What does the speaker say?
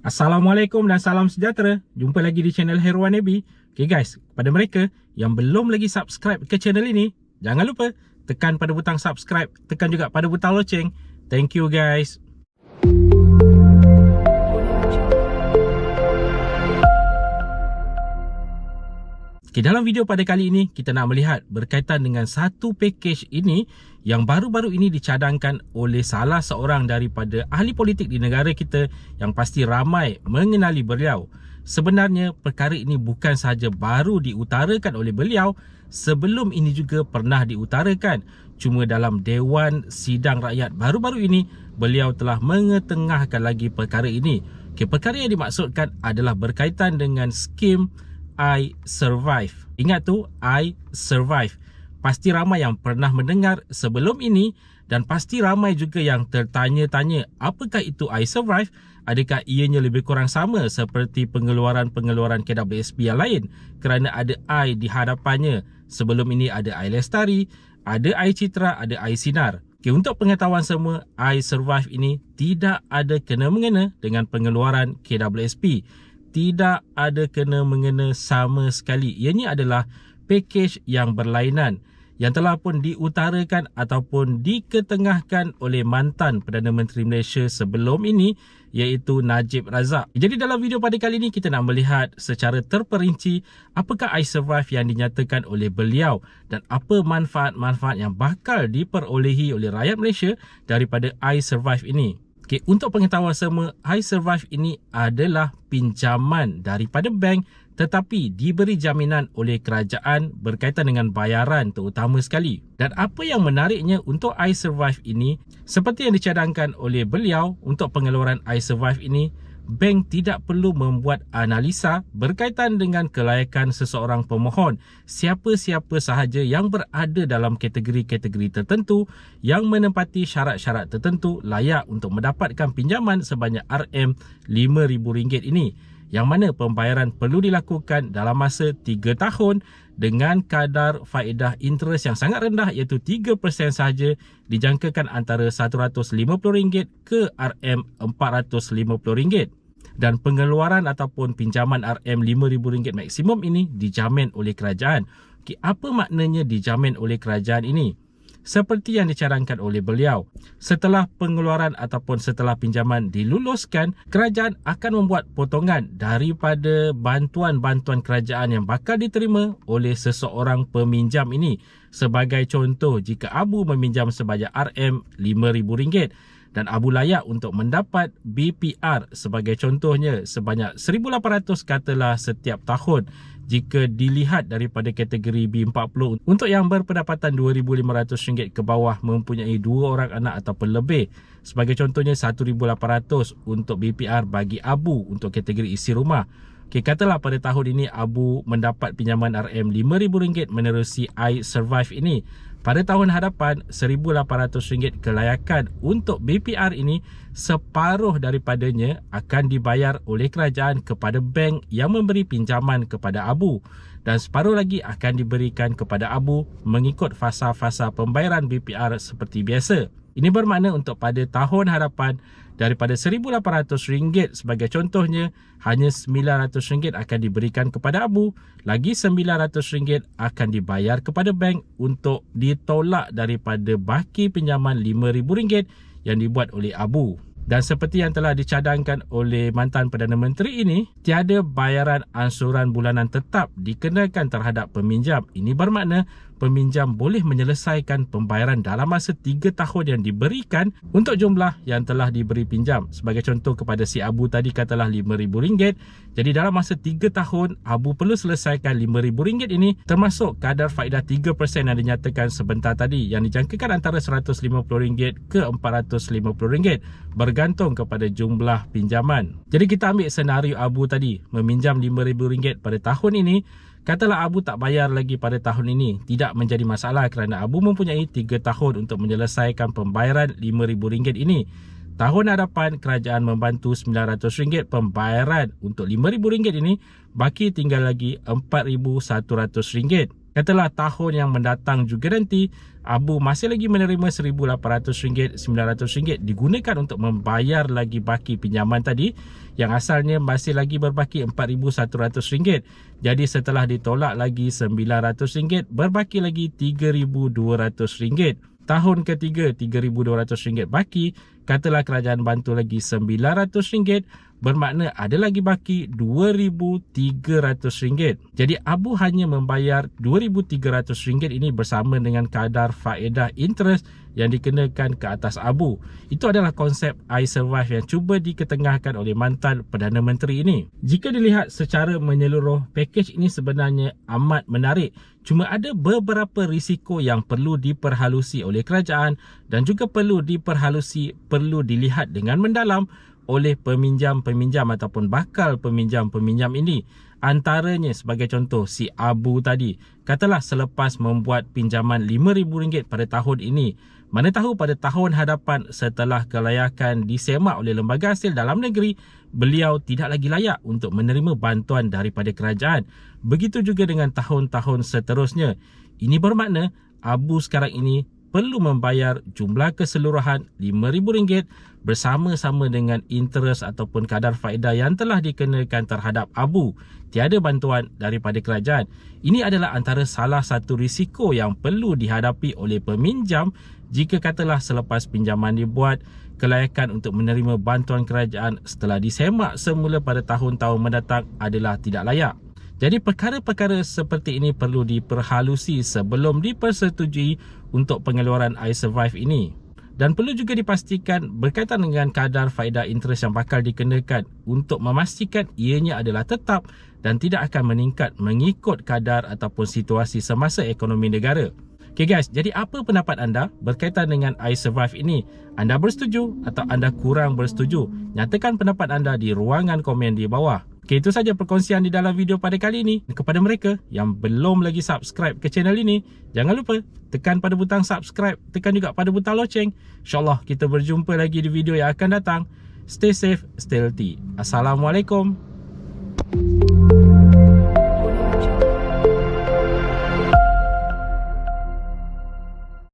Assalamualaikum dan salam sejahtera. Jumpa lagi di channel Heruan Nabi. Okay guys, kepada mereka yang belum lagi subscribe ke channel ini, jangan lupa tekan pada butang subscribe, tekan juga pada butang loceng. Thank you guys. Okay, dalam video pada kali ini kita nak melihat berkaitan dengan satu package ini yang baru-baru ini dicadangkan oleh salah seorang daripada ahli politik di negara kita yang pasti ramai mengenali beliau. Sebenarnya perkara ini bukan sahaja baru diutarakan oleh beliau, sebelum ini juga pernah diutarakan. Cuma dalam Dewan Sidang Rakyat baru-baru ini beliau telah mengetengahkan lagi perkara ini. Okay, perkara yang dimaksudkan adalah berkaitan dengan skim I Survive. Ingat tu, I Survive. Pasti ramai yang pernah mendengar sebelum ini dan pasti ramai juga yang tertanya-tanya apakah itu I Survive? Adakah ianya lebih kurang sama seperti pengeluaran-pengeluaran KWSP yang lain kerana ada I di hadapannya? Sebelum ini ada I Lestari, ada I Citra, ada I Sinar. Okay, untuk pengetahuan semua, I Survive ini tidak ada kena-mengena dengan pengeluaran KWSP. Tidak ada kena-mengena sama sekali. Ianya adalah package yang berlainan yang telah pun diutarakan ataupun diketengahkan oleh mantan Perdana Menteri Malaysia sebelum ini, iaitu Najib Razak. Jadi dalam video pada kali ini kita nak melihat secara terperinci apakah I Survive yang dinyatakan oleh beliau dan apa manfaat-manfaat yang bakal diperolehi oleh rakyat Malaysia daripada I Survive ini. Okay, untuk pengetahuan semua, I Survive ini adalah pinjaman daripada bank tetapi diberi jaminan oleh kerajaan berkaitan dengan bayaran terutama sekali. Dan apa yang menariknya untuk I Survive ini, seperti yang dicadangkan oleh beliau, untuk pengeluaran I Survive ini, bank tidak perlu membuat analisa berkaitan dengan kelayakan seseorang pemohon. Siapa-siapa sahaja yang berada dalam kategori-kategori tertentu yang menempati syarat-syarat tertentu layak untuk mendapatkan pinjaman sebanyak RM5,000 ini, yang mana pembayaran perlu dilakukan dalam masa 3 tahun dengan kadar faedah interest yang sangat rendah iaitu 3% sahaja, dijangkakan antara RM150 ke RM450. Dan pengeluaran ataupun pinjaman RM5,000 maksimum ini dijamin oleh kerajaan. Okay, apa maknanya dijamin oleh kerajaan ini? Seperti yang dicadangkan oleh beliau, setelah pengeluaran ataupun setelah pinjaman diluluskan, kerajaan akan membuat potongan daripada bantuan-bantuan kerajaan yang bakal diterima oleh seseorang peminjam ini. Sebagai contoh, jika Abu meminjam sebanyak RM5,000 dan Abu layak untuk mendapat BPR sebagai contohnya sebanyak 1,800 katalah setiap tahun, jika dilihat daripada kategori B40 untuk yang berpendapatan RM2,500 ke bawah mempunyai 2 orang anak ataupun lebih, sebagai contohnya 1,800 untuk BPR bagi Abu untuk kategori isi rumah. Okay, katalah pada tahun ini Abu mendapat pinjaman RM5,000 menerusi I Survive ini. Pada tahun hadapan, RM1,800 kelayakan untuk BPR ini, separuh daripadanya akan dibayar oleh kerajaan kepada bank yang memberi pinjaman kepada Abu, dan separuh lagi akan diberikan kepada Abu mengikut fasa-fasa pembayaran BPR seperti biasa. Ini bermakna untuk pada tahun hadapan, daripada RM1,800 sebagai contohnya, hanya RM900 akan diberikan kepada Abu, lagi RM900 akan dibayar kepada bank untuk ditolak daripada baki pinjaman RM5,000 yang dibuat oleh Abu. Dan seperti yang telah dicadangkan oleh mantan Perdana Menteri ini, tiada bayaran ansuran bulanan tetap dikenakan terhadap peminjam. Ini bermakna peminjam boleh menyelesaikan pembayaran dalam masa 3 tahun yang diberikan untuk jumlah yang telah diberi pinjam. Sebagai contoh, kepada si Abu tadi katalah RM5,000. Jadi dalam masa 3 tahun, Abu perlu selesaikan RM5,000 ini, termasuk kadar faedah 3% yang dinyatakan sebentar tadi, yang dijangkakan antara RM150 ke RM450, bergantung kepada jumlah pinjaman. Jadi kita ambil senario Abu tadi meminjam RM5,000 pada tahun ini. Katalah Abu tak bayar lagi pada tahun ini, tidak menjadi masalah kerana Abu mempunyai 3 tahun untuk menyelesaikan pembayaran RM5,000 ini. Tahun hadapan kerajaan membantu RM900 pembayaran untuk RM5,000 ini, baki tinggal lagi RM4,100. Katalah tahun yang mendatang juga nanti Abu masih lagi menerima RM1,800, RM900 digunakan untuk membayar lagi baki pinjaman tadi yang asalnya masih lagi berbaki RM4,100. Jadi setelah ditolak lagi RM900, berbaki lagi RM3,200. Tahun ketiga RM3,200 baki, katalah kerajaan bantu lagi RM900, bermakna ada lagi baki RM2,300. Jadi Abu hanya membayar RM2,300 ini bersama dengan kadar faedah interest yang dikenakan ke atas Abu. Itu adalah konsep iSurvive yang cuba diketengahkan oleh mantan Perdana Menteri ini. Jika dilihat secara menyeluruh, pakej ini sebenarnya amat menarik. Cuma ada beberapa risiko yang perlu diperhalusi oleh kerajaan dan juga perlu dilihat dengan mendalam oleh peminjam-peminjam ataupun bakal peminjam-peminjam ini. Antaranya sebagai contoh si Abu tadi. Katalah selepas membuat pinjaman RM5,000 pada tahun ini, mana tahu pada tahun hadapan setelah kelayakan disemak oleh lembaga hasil dalam negeri, beliau tidak lagi layak untuk menerima bantuan daripada kerajaan. Begitu juga dengan tahun-tahun seterusnya. Ini bermakna Abu sekarang ini perlu membayar jumlah keseluruhan RM5,000 bersama-sama dengan interest ataupun kadar faedah yang telah dikenakan terhadap Abu. Tiada bantuan daripada kerajaan. Ini adalah antara salah satu risiko yang perlu dihadapi oleh peminjam jika katalah selepas pinjaman dibuat, kelayakan untuk menerima bantuan kerajaan setelah disemak semula pada tahun-tahun mendatang adalah tidak layak. Jadi perkara-perkara seperti ini perlu diperhalusi sebelum dipersetujui untuk pengeluaran iSurvive ini. Dan perlu juga dipastikan berkaitan dengan kadar faedah interest yang bakal dikenakan untuk memastikan ianya adalah tetap dan tidak akan meningkat mengikut kadar ataupun situasi semasa ekonomi negara. Okay guys, jadi apa pendapat anda berkaitan dengan iSurvive ini? Anda bersetuju atau anda kurang bersetuju? Nyatakan pendapat anda di ruangan komen di bawah. Okay, itu saja perkongsian di dalam video pada kali ini. Kepada mereka yang belum lagi subscribe ke channel ini, jangan lupa tekan pada butang subscribe, tekan juga pada butang loceng. InsyaAllah kita berjumpa lagi di video yang akan datang. Stay safe, stay healthy. Assalamualaikum.